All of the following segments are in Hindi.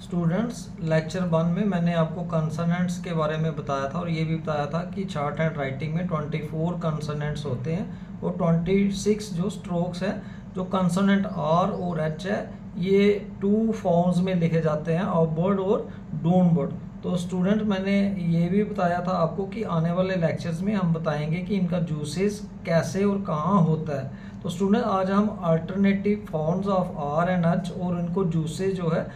स्टूडेंट्स लेक्चर 1 में मैंने आपको कंसोनेंट्स के बारे में बताया था और ये भी बताया था कि चार्ट एंड राइटिंग में 24 कंसोनेंट्स होते हैं और 26 जो स्ट्रोक्स हैं। जो कंसोनेंट आर और एच है ये 2 फॉर्म्स में लिखे जाते हैं, अपवर्ड और डाउनवर्ड। तो स्टूडेंट मैंने ये भी बताया था आपको कि आने वाले लेक्चर्स में हम बताएंगे कि इनका यूसेज कैसे और कहाँ होता है। तो स्टूडेंट आज हम alternative forms of R and H और इनको यूसेज जो है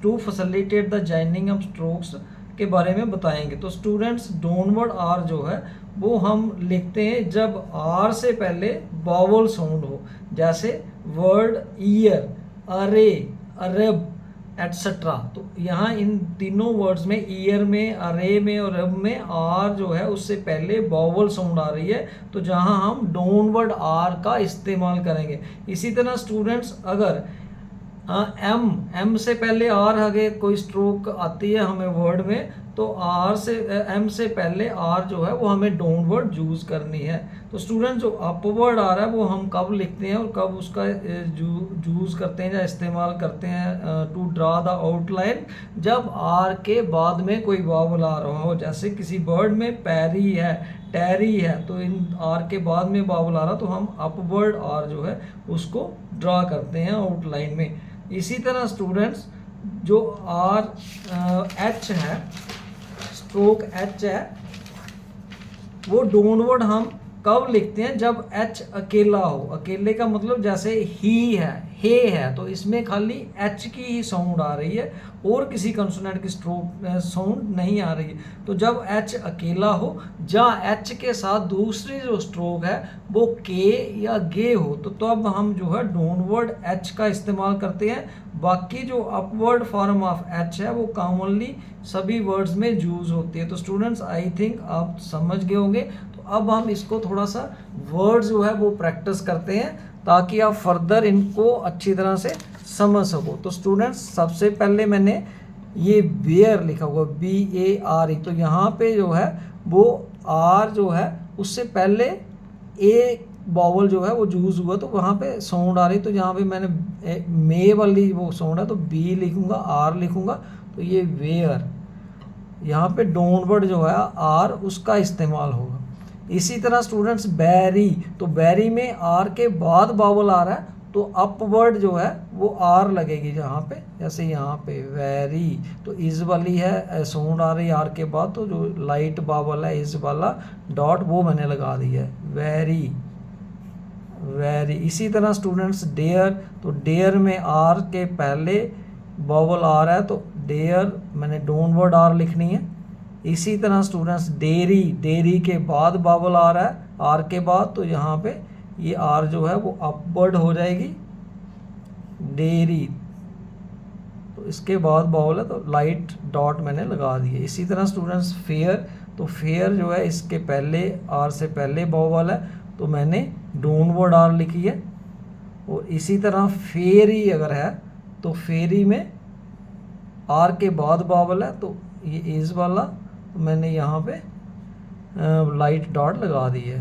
to facilitate the joining of strokes के बारे में बताएंगे। तो स्टूडेंट्स डाउनवर्ड आर जो है वो हम लिखते हैं जब आर से पहले वावल साउंड हो, जैसे वर्ड ईयर, अरे, अरब एटसेट्रा। तो यहाँ इन तीनों वर्ड्स में ईयर में, अरे में और अरब में आर जो है उससे पहले वावल साउंड आ रही है, तो जहाँ हम डाउनवर्ड आर का इस्तेमाल करेंगे। इसी तरह स्टूडेंट्स अगर एम से पहले आर आगे कोई स्ट्रोक आती है हमें वर्ड में, तो आर से एम से पहले आर जो है वो हमें डाउनवर्ड यूज़ करनी है। तो स्टूडेंट जो अपवर्ड आ रहा है वो हम कब लिखते हैं और कब उसका यूज़ करते हैं या इस्तेमाल करते हैं टू ड्रा द आउटलाइन, जब आर के बाद में कोई वावल आ रहा हो। जैसे किसी वर्ड में पैरी है, टैरी है, तो इन आर के बाद में वावल आ रहा तो हम अपवर्ड आर जो है उसको ड्रा करते हैं आउटलाइन में। इसी तरह स्टूडेंट्स जो आर एच है, स्ट्रोक एच है, वो डाउनवर्ड हम कब लिखते हैं जब एच अकेला हो। अकेले का मतलब जैसे ही है, हे है, तो इसमें खाली एच की ही साउंड आ रही है और किसी कंसोनेंट की स्ट्रोक साउंड नहीं आ रही है। तो जब एच अकेला हो या एच के साथ दूसरी जो स्ट्रोक है वो के या गे हो, तो तब हम जो है डाउनवर्ड एच का इस्तेमाल करते हैं। बाकी जो अपवर्ड फॉर्म ऑफ एच है वो कॉमनली सभी वर्ड्स में यूज़ होती है। तो स्टूडेंट्स आई थिंक आप समझ गए होंगे। तो अब हम इसको थोड़ा सा वर्ड जो है वो प्रैक्टिस करते हैं ताकि आप फर्दर इनको अच्छी तरह से समझ सको। तो स्टूडेंट्स सबसे पहले मैंने ये बेयर लिखा हुआ BARE, तो यहाँ पे जो है वो आर जो है उससे पहले ए वावल जो है वो यूज़ हुआ, तो वहाँ पे साउंड आ रही, तो यहाँ पे मैंने मे वाली वो साउंड है तो बी लिखूँगा, आर लिखूँगा, तो ये वेयर। यहाँ पे डाउनवर्ड जो है आर उसका इस्तेमाल होगा। इसी तरह स्टूडेंट्स बैरी, तो बैरी में आर के बाद वावल आ रहा है तो अपवर्ड जो है वो आर लगेगी जहाँ पे, जैसे यहाँ पे वेरी, तो इज वाली है साउंड आ रही है आर के बाद, तो जो लाइट वावल है इज वाला डॉट वो मैंने लगा दिया है, वेरी वेरी। इसी तरह स्टूडेंट्स डेयर, तो डेयर में आर के पहले वावल आ रहा है तो डेयर मैंने डाउनवर्ड आर लिखनी है। इसी तरह स्टूडेंट्स डेरी, डेरी के बाद वावल आ रहा है आर के बाद, तो यहाँ पे ये आर जो है वो अपवर्ड हो जाएगी, डेरी, तो इसके बाद वावल है तो लाइट डॉट मैंने लगा दी है। इसी तरह स्टूडेंट्स फेयर, तो फेयर जो है इसके पहले आर से पहले वावल है तो मैंने डाउनवर्ड आर लिखी है। और इसी तरह फेरी अगर है तो फेरी में आर के बाद वावल है तो ये इज वाला, तो मैंने यहाँ पे लाइट डॉट लगा दी है,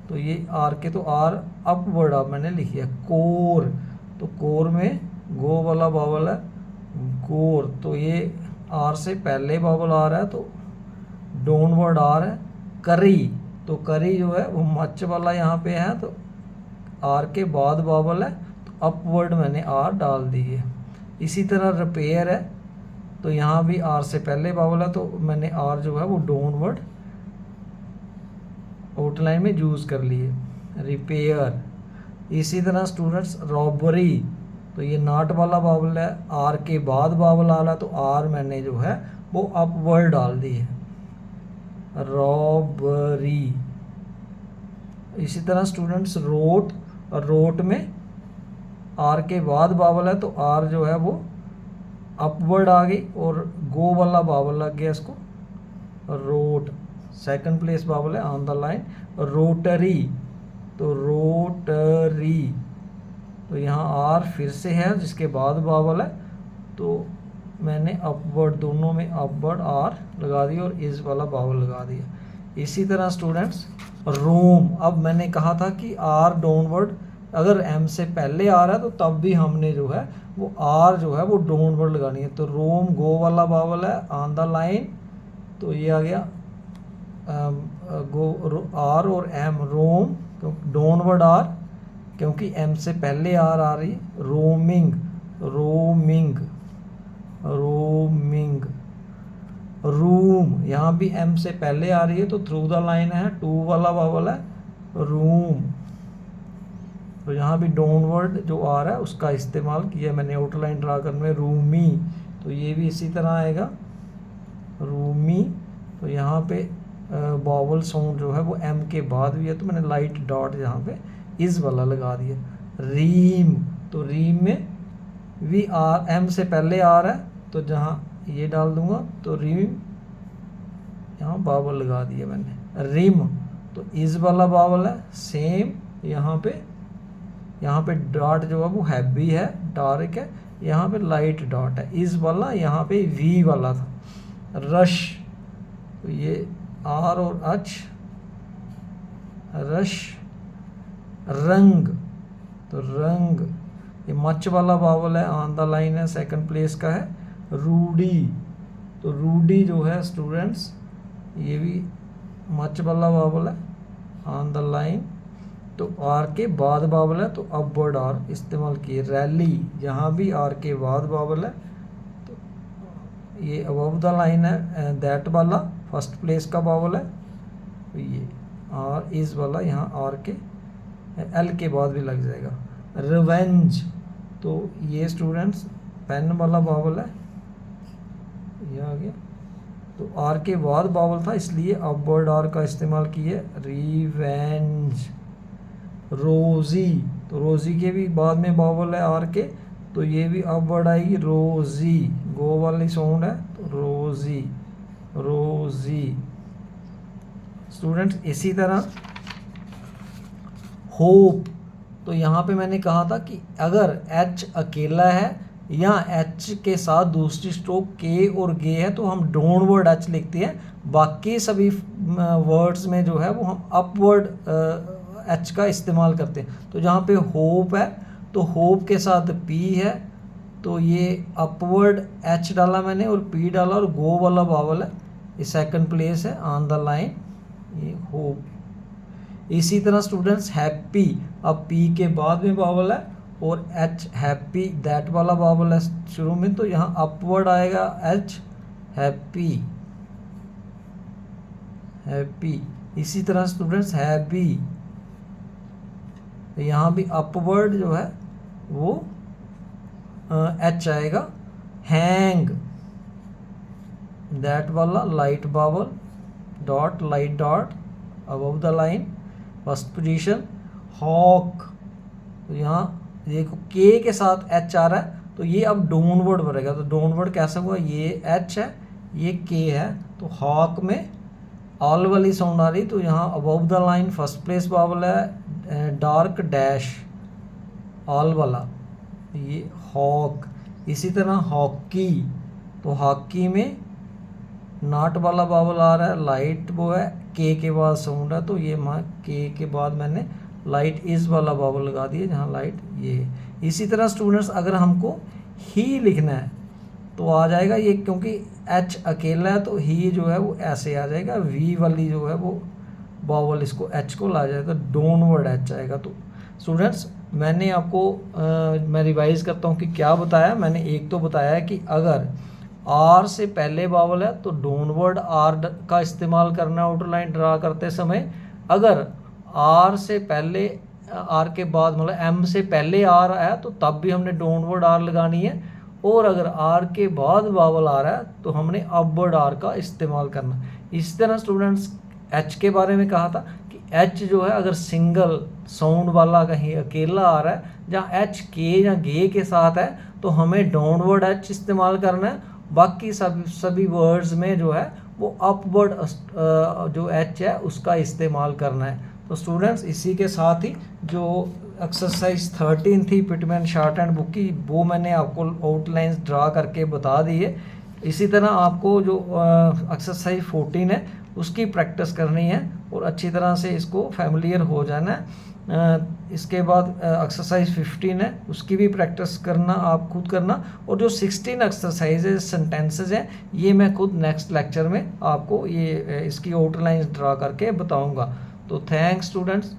तो ये आर के, तो आर अपवर्ड आप मैंने लिखी है। कोर, तो कोर में गो वाला वावल है, गोर, तो ये आर से पहले वावल आ रहा है तो डाउनवर्ड आर है। करी, तो करी जो है वो मच वाला यहाँ पे है तो आर के बाद वावल है तो अपवर्ड मैंने आर डाल दी है। इसी तरह रिपेयर है, तो यहाँ भी आर से पहले वावल है तो मैंने आर जो है वो डाउनवर्ड आउटलाइन में यूज़ कर लिए, रिपेयर। इसी तरह स्टूडेंट्स रॉबरी, तो ये नॉट वाला वावल है, आर के बाद वावल आ रहा है तो आर मैंने जो है वो अपवर्ड डाल दी है, रॉबरी। इसी तरह स्टूडेंट्स रोट, और रोट में आर के बाद वावल है तो आर जो है वो अपवर्ड आ गई और गो वाला वावल लग गया इसको, रोट, सेकंड प्लेस वावल है ऑन द लाइन। रोटरी, तो रोटरी, तो यहाँ आर फिर से है जिसके बाद वावल है तो मैंने अपवर्ड, दोनों में अपवर्ड आर लगा दिया और इस वाला वावल लगा दिया। इसी तरह स्टूडेंट्स रोम, अब मैंने कहा था कि आर डाउनवर्ड अगर एम से पहले आ रहा है तो तब भी हमने जो है वो आर जो है वो डाउनवर्ड लगानी है। तो रोम गो वाला वावल है ऑन द लाइन, तो ये आ गया गो आर और एम रोम, डाउनवर्ड आर क्योंकि एम से पहले आर आ रही, रोमिंग रोमिंग रोमिंग रूम, यहाँ भी एम से पहले आ रही है तो थ्रू द लाइन है, टू वाला वावल है रूम, तो यहाँ भी डाउनवर्ड जो आ रहा है उसका इस्तेमाल किया मैंने आउटलाइन ड्रा करने में। रूमी, तो ये भी इसी तरह आएगा रूमी, तो यहाँ पे वावल साउंड जो है वो एम के बाद भी है, तो मैंने लाइट डॉट यहाँ पे इस वाला लगा दिया। रीम, तो रीम में भी आर एम से पहले आ रहा है, तो जहाँ ये डाल दूंगा तो रीम, यहाँ बावल लगा दिया मैंने। रिम, तो इस वाला बावल है सेम, यहाँ पे डॉट जो है वो हैवी है, डार्क है, यहाँ पे लाइट डॉट है। इस वाला यहाँ पे वी वाला था। रश, तो ये आर और एच, रश। रंग, तो रंग, ये मच वाला बावल है, ऑन द लाइन है, सेकंड प्लेस का है। रूडी, तो रूडी जो है स्टूडेंट्स ये भी मच वाला बावल है, ऑन द लाइन, तो आर के बाद बावल है तो अपवर्ड आर इस्तेमाल किए। रैली, यहाँ भी आर के बाद बावल है, तो ये अबव द लाइन है, दैट वाला फर्स्ट प्लेस का बावल है, तो ये आर इस वाला यहाँ आर के एल के बाद भी लग जाएगा। रिवेंज, तो ये स्टूडेंट्स पेन वाला बावल है, ये आ गया, तो आर के बाद बावल था इसलिए अपवर्ड आर का इस्तेमाल किए। रिवेंज। रोज़ी, तो रोज़ी के भी बाद में बावल है आर के, तो ये भी अपवर्ड आएगी रोज़ी, गो वाली साउंड है, तो रोज़ी रोज़ी। स्टूडेंट्स इसी तरह होप, तो यहाँ पे मैंने कहा था कि अगर एच अकेला है या एच के साथ दूसरी स्ट्रोक के और गे है तो हम डाउनवर्ड एच लिखते हैं, बाकी सभी वर्ड्स में जो है वो हम अपवर्ड एच का इस्तेमाल करते हैं। तो जहाँ पे होप है तो होप के साथ पी है, तो ये अपवर्ड एच डाला मैंने और पी डाला, और गो वाला बावल है, ये सेकंड प्लेस है ऑन द लाइन, ये होप। इसी तरह स्टूडेंट्स हैप्पी, अब पी के बाद में बावल है और एच हैप्पी दैट वाला बावल है शुरू में, तो यहाँ अपवर्ड आएगा एच, हैप्पी हैप्पी। इसी तरह स्टूडेंट्स हैप्पी, यहाँ भी अपवर्ड जो है वो एच आएगा। हैंग, दैट वाला light vowel, dot light dot above the line first position. Hawk, तो यहाँ देखो के के साथ एच आ रहा है, तो ये अब डाउनवर्ड बनेगा, तो डाउनवर्ड कैसे हुआ, ये एच है ये के है, तो हॉक में ऑल वाली साउंड आ रही, तो यहाँ above the line first place vowel है, डार्क डैश ऑल वाला, ये हॉक। इसी तरह हॉकी, तो हॉकी में नॉट वाला बावल आ रहा है, लाइट वो है, के बाद साउंड है, तो ये के बाद मैंने लाइट इस वाला बावल लगा दिया जहाँ लाइट ये। इसी तरह स्टूडेंट्स अगर हमको ही लिखना है तो आ जाएगा ये, क्योंकि एच अकेला है तो ही जो है वो ऐसे आ जाएगा, वी वाली जो है वो बावल इसको एच को ला जाएगा, डाउनवर्ड एच आएगा। तो स्टूडेंट्स मैंने आपको मैं रिवाइज करता हूँ कि क्या बताया मैंने। एक तो बताया है कि अगर आर से पहले बावल है तो डाउनवर्ड आर का इस्तेमाल करना है आउटलाइन ड्रा करते समय। अगर आर से पहले आर के बाद मतलब एम से पहले आर है तो तब भी हमने डाउनवर्ड आर लगानी है, और अगर आर के बाद बावल आ रहा है तो हमने अपवर्ड आर का इस्तेमाल करना। इस तरह स्टूडेंट्स एच के बारे में कहा था कि एच जो है अगर सिंगल साउंड वाला कहीं अकेला आ रहा है, जहाँ एच के या गे के साथ है तो हमें डाउनवर्ड एच इस्तेमाल करना है, बाकी सभी वर्ड्स में जो है वो अपवर्ड जो एच है उसका इस्तेमाल करना है। तो स्टूडेंट्स इसी के साथ ही जो एक्सरसाइज 13 थी पिटमैन शॉर्ट हैंड बुक की, वो मैंने आपको आउटलाइंस ड्रा करके बता दी है। इसी तरह आपको जो एक्सरसाइज 14 है उसकी प्रैक्टिस करनी है और अच्छी तरह से इसको फैमिलियर हो जाना है। इसके बाद एक्सरसाइज 15 है, उसकी भी प्रैक्टिस करना, आप खुद करना। और जो 16 एक्सरसाइजेज सेंटेंसेज हैं ये मैं खुद नेक्स्ट लेक्चर में आपको ये इसकी आउटलाइंस ड्रा करके बताऊंगा। तो थैंक्स स्टूडेंट्स।